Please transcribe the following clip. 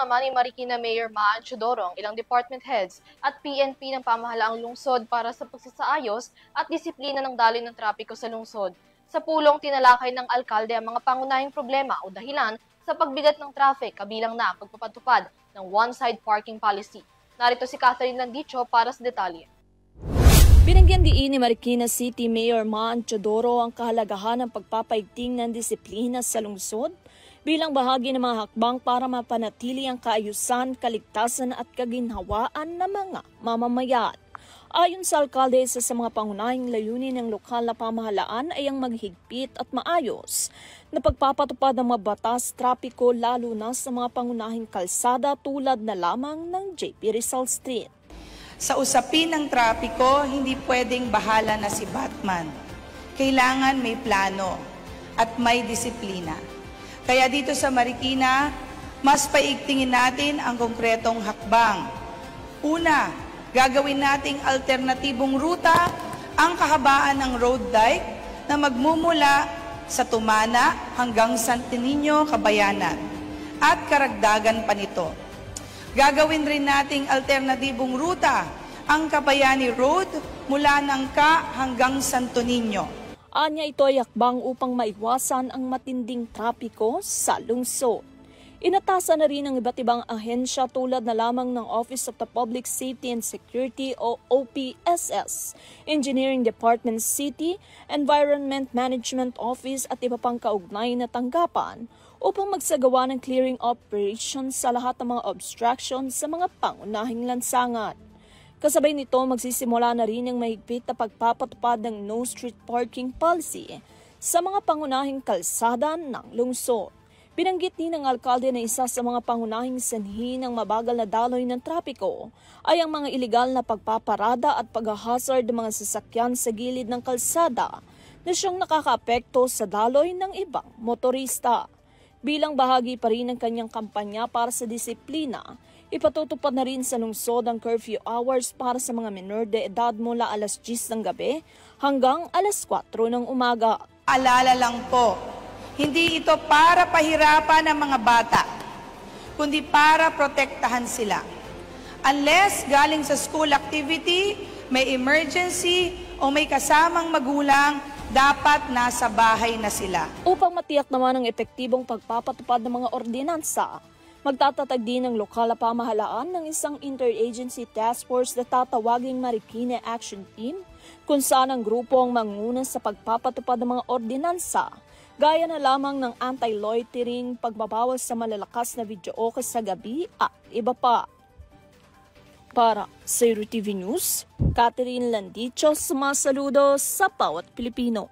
naman ni Marikina Mayor Maan Chodoro ang ilang department heads at PNP ng pamahalaang lungsod para sa pagsasaayos at disiplina ng daloy ng trapiko sa lungsod. Sa pulong, tinalakay ng alkalde ang mga pangunahing problema o dahilan sa pagbigat ng traffic kabilang na pagpapatupad ng one-side parking policy. Narito si Catherine Landicho para sa detalye. Binigyan diin ni Marikina City Mayor Maan Chodoro ang kahalagahan ng pagpapaigting ng disiplina sa lungsod bilang bahagi ng mga hakbang para mapanatili ang kaayusan, kaligtasan at kaginhawaan ng mga mamamayan. Ayon sa alkalde, isa sa mga pangunahing layunin ng lokal na pamahalaan ay ang maghigpit at maayos na pagpapatupad ng mga batas trapiko lalo na sa mga pangunahing kalsada tulad na lamang ng JP Rizal Street. Sa usapin ng trapiko, hindi pwedeng bahala na si Batman. Kailangan may plano at may disiplina. Kaya dito sa Marikina, mas paigtingin natin ang konkretong hakbang. Una, gagawin nating alternatibong ruta ang kahabaan ng road dike na magmumula sa Tumana hanggang Santo Niño, Kabayanan at karagdagan pa nito. Gagawin rin nating alternatibong ruta ang Kabayani Road mula Nangka hanggang Santo Niño. Anya ito ay hakbang upang maiwasan ang matinding trapiko sa lungsod. Inatasan na rin ng iba't ibang ahensya tulad na lamang ng Office of the Public Safety and Security o OPSS, Engineering Department City, Environment Management Office at iba pang kaugnay na tanggapan upang magsagawa ng clearing operations sa lahat ng mga obstructions sa mga pangunahing lansangan. Kasabay nito, magsisimula na rin ang mahigpit na pagpapatupad ng no street parking policy sa mga pangunahing kalsada ng lungsod. Binanggit din ng alkalde na isa sa mga pangunahing sanhi ng mabagal na daloy ng trapiko ay ang mga ilegal na pagpaparada at paghahazard ng mga sasakyan sa gilid ng kalsada na siyang nakakaapekto sa daloy ng ibang motorista. Bilang bahagi pa rin ng kanyang kampanya para sa disiplina, ipatutupad na rin sa lungsod ang curfew hours para sa mga menor de edad mula alas 10 ng gabi hanggang alas 4 ng umaga. Alala lang po, hindi ito para pahirapan ang mga bata, kundi para protektahan sila. Unless galing sa school activity, may emergency o may kasamang magulang, dapat nasa bahay na sila. Upang matiyak naman ang epektibong pagpapatupad ng mga ordinansa, magtatatag din ng lokal na pamahalaan ng isang interagency task force na tatawaging Marikina Action Team kung saan ang grupo ang manguna sa pagpapatupad ng mga ordinansa, gaya na lamang ng anti-loitering, pagbabawas sa malalakas na videoke sa gabi at iba pa. Para sa EuroTV News, Catherine Landicho, sumasaludo sa bawat Pilipino.